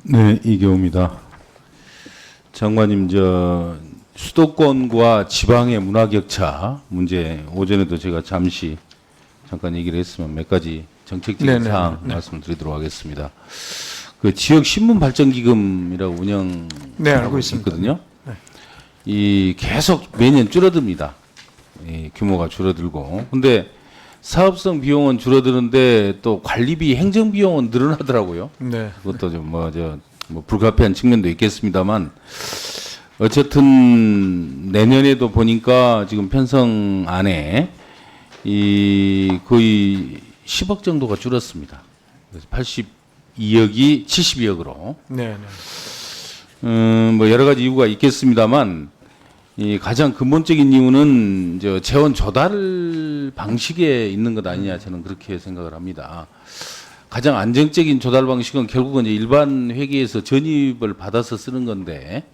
네, 이경우입니다. 장관님, 수도권과 지방의 문화 격차 문제 오전에도 제가 잠깐 얘기를 했으면 몇 가지 정책적인 네네. 사항 네. 말씀드리도록 하겠습니다. 그 지역 신문 발전 기금이라고 운영 네, 알고 있습니다. 있거든요. 네. 이 계속 매년 줄어듭니다. 이 규모가 줄어들고. 근데 사업성 비용은 줄어드는데 또 관리비, 행정 비용은 늘어나더라고요. 네. 그것도 좀 불가피한 측면도 있겠습니다만 어쨌든 내년에도 보니까 지금 편성 안에 이 거의 10억 정도가 줄었습니다. 그래서 82억이 72억으로. 네. 네. 뭐 여러 가지 이유가 있겠습니다만 이 가장 근본적인 이유는 재원 조달 방식에 있는 것 아니냐, 저는 그렇게 생각을 합니다. 가장 안정적인 조달 방식은 결국은 이제 일반 회계에서 전입을 받아서 쓰는 건데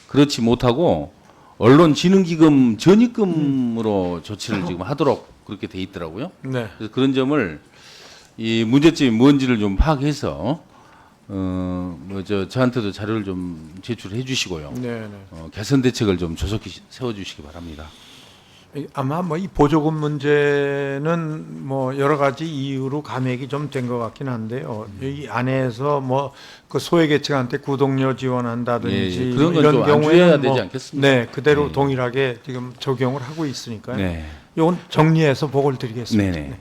그렇지 못하고 언론진흥기금 전입금으로 조치를 지금 하도록 그렇게 돼 있더라고요. 네. 그래서 그런 점을 이 문제점이 뭔지를 좀 파악해서 저한테도 자료를 좀 제출해 주시고요. 네. 네. 개선 대책을 좀 조속히 세워 주시기 바랍니다. 아마 이 보조금 문제는 여러 가지 이유로 감액이 좀 된 것 같긴 한데요. 이 안에서 그 소외계층한테 구독료 지원한다든지 예, 그런 건 이런 좀 경우에는 안주해야 되지 않겠습니까? 네, 그대로 예. 동일하게 지금 적용을 하고 있으니까요. 네. 이건 정리해서 보고를 드리겠습니다. 네네.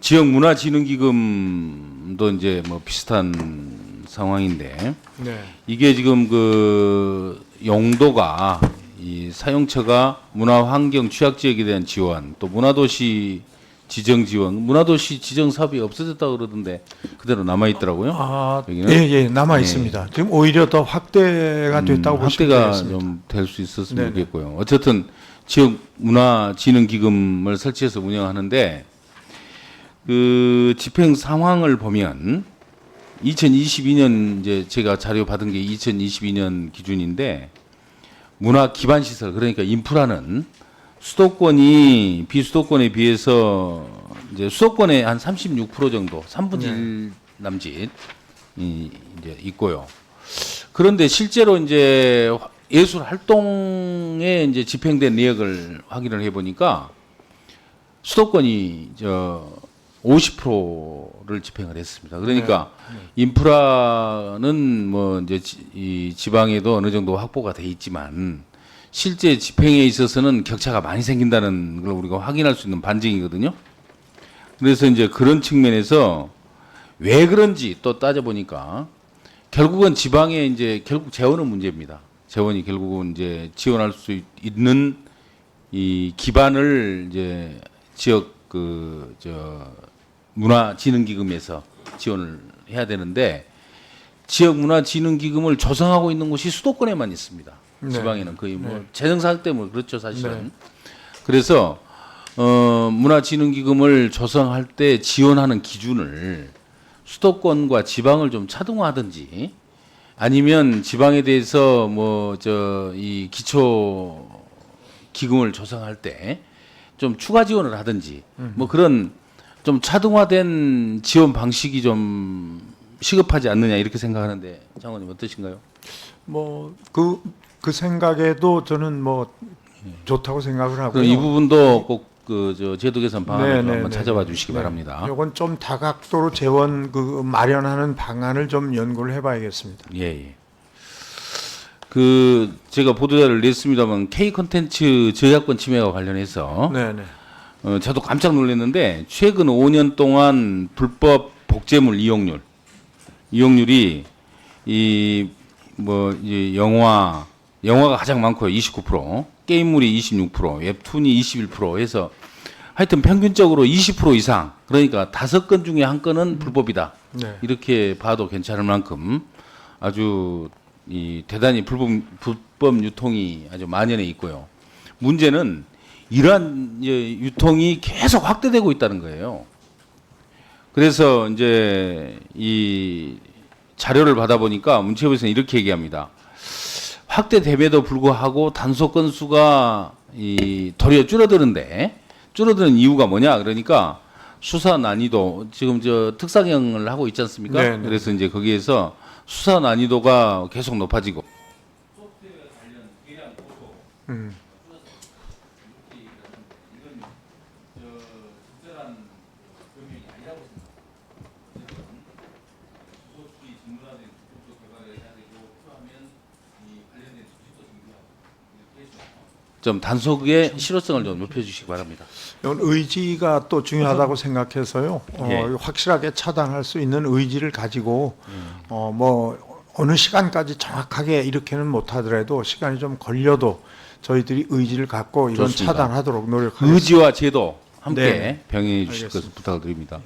지역 문화진흥기금도 이제 비슷한 상황인데 네. 이게 지금 그 용도가 이 사용처가 문화환경 취약지역에 대한 지원, 또 문화도시 지정 지원, 문화도시 지정 사업이 없어졌다고 그러던데 그대로 남아 있더라고요. 아, 여기는? 예, 남아 있습니다. 지금 오히려 더 확대가 됐다고 보시면 확대가 되겠습니다. 좀 될 수 있었으면 네네. 좋겠고요. 어쨌든 지역 문화진흥기금을 설치해서 운영하는데 그 집행 상황을 보면 2022년 이제 제가 자료 받은 게 2022년 기준인데 문화 기반 시설, 그러니까 인프라는 수도권이 비수도권에 비해서 이제 수도권의 한 36% 정도, 3분의 1 남짓 이제 있고요. 그런데 실제로 이제 예술 활동에 이제 집행된 내역을 확인을 해 보니까 수도권이 50%를 집행을 했습니다. 그러니까 인프라는 이제 이 지방에도 어느 정도 확보가 돼 있지만 실제 집행에 있어서는 격차가 많이 생긴다는 걸 우리가 확인할 수 있는 반증이거든요. 그래서 이제 그런 측면에서 왜 그런지 또 따져보니까 결국은 지방에 이제 결국 재원은 문제입니다. 재원이 결국은 이제 지원할 수 있는 이 기반을 이제 지역 문화진흥기금에서 지원을 해야 되는데 지역 문화진흥기금을 조성하고 있는 곳이 수도권에만 있습니다. 네. 지방에는 거의 네. 재정사학 때문에 그렇죠, 사실은. 네. 그래서 문화진흥기금을 조성할 때 지원하는 기준을 수도권과 지방을 좀 차등화하든지 아니면 지방에 대해서 이 기초 기금을 조성할 때 좀 추가 지원을 하든지 그런 좀 차등화된 지원 방식이 좀 시급하지 않느냐 이렇게 생각하는데 장관님 어떠신가요? 그 생각에도 저는 좋다고 생각을 하고요. 그럼 이 부분도 꼭 제도 개선 방안을 좀 한번 네. 찾아봐 주시기 네. 바랍니다. 이건 좀 다각도로 재원 마련하는 방안을 좀 연구를 해봐야겠습니다. 예. 제가 보도자를 냈습니다만 K 콘텐츠 저작권 침해와 관련해서 네네. 저도 깜짝 놀랐는데 최근 5년 동안 불법 복제물 이용률이 이 영화가 가장 많고요. 29%, 게임물이 26%, 웹툰이 21% 해서 하여튼 평균적으로 20% 이상, 그러니까 5건 중에 1건은 불법이다. 네. 이렇게 봐도 괜찮을 만큼 아주 대단히 불법 유통이 아주 만연해 있고요. 문제는 이러한 유통이 계속 확대되고 있다는 거예요. 그래서 이제 이 자료를 받아보니까 문체부에서는 이렇게 얘기합니다. 확대됨에도 불구하고 단속 건수가 도리어 줄어드는 이유가 뭐냐? 그러니까 수사 난이도 지금 특사경을 하고 있지 않습니까? 네, 네. 그래서 이제 거기에서 수사 난이도가 계속 높아지고 음. 좀 단속의 실효성을 좀 높여주시기 바랍니다. 이건 의지가 또 중요하다고 생각해서요. 예. 확실하게 차단할 수 있는 의지를 가지고 뭐 어느 시간까지 정확하게 이렇게는 못하더라도 시간이 좀 걸려도 저희들이 의지를 갖고 이건 좋습니다. 차단하도록 노력하겠습니다. 의지와 제도 함께 네. 병행해 주실 알겠습니다. 것을 부탁을 드립니다.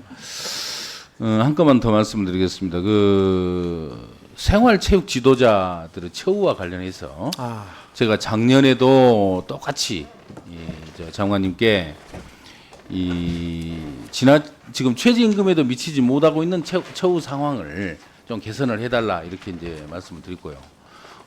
한 건만 더 말씀드리겠습니다. 그 생활체육 지도자들의 처우와 관련해서 아, 제가 작년에도 똑같이 저 장관님께 지금 최저임금에도 미치지 못하고 있는 처우 상황을 좀 개선을 해달라 이렇게 이제 말씀을 드렸고요.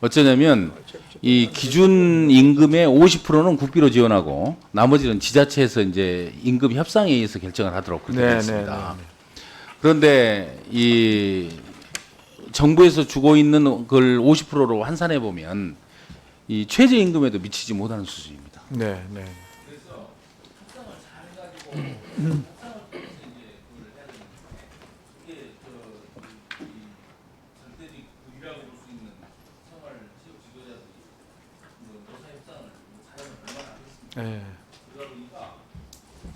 어쩌냐면 이 기준 임금의 50%는 국비로 지원하고 나머지는 지자체에서 이제 임금 협상에 의해서 결정을 하도록 그렇게 네, 되어 있습니다. 네, 네, 네. 그런데 이 정부에서 주고 있는 그걸 50%로 환산해 보면 이 최저임금에도 미치지 못하는 수준입니다. 네, 네. 네. 그러다 보니까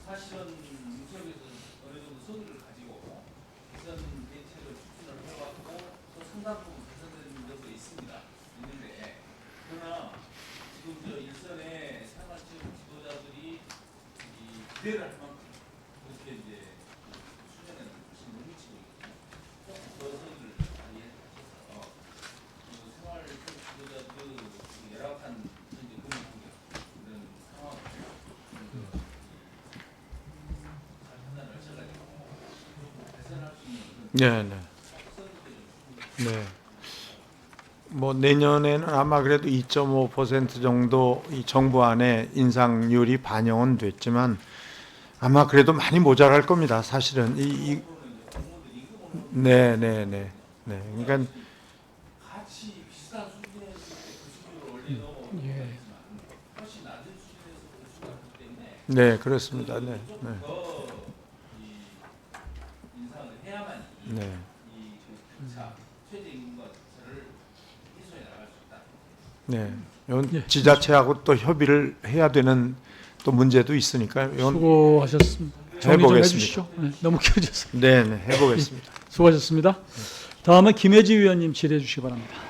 사실은 문체부에서 어느 정도 성의를 가지고 개선 대책을 추진을 해왔고 또 상당 부분 개선된 적도 있습니다. 있는데 그러나 지금 저 일선의 생활체육 지도자들이 이 기대를 할 만큼 그렇게 이제 수련회는 훨씬 못 미치고 있거든요. 조금 더 성의를 많이 해서 그 생활체육 지도자들 열악한 현재 근무 환경 이런 상황을 네, 네. 네. 뭐 내년에는 아마 그래도 2.5% 정도 이 정부 안에 인상률이 반영은 됐지만 아마 그래도 많이 모자랄 겁니다. 사실은 네, 네, 네, 네. 그러니까 네, 그렇습니다. 네, 네, 인상을 해야만 네. 최저임금과를 해소해 나갈 수 있다. 네. 이건 지자체하고 또 협의를 해야 되는 또 문제도 있으니까요. 이건 수고하셨습니다. 정리 좀 해보겠습니다. 해주시죠. 네, 너무 길어졌어요. 네, 네, 해보겠습니다. 수고하셨습니다. 다음은 김혜지 위원님 질의해 주시기 바랍니다.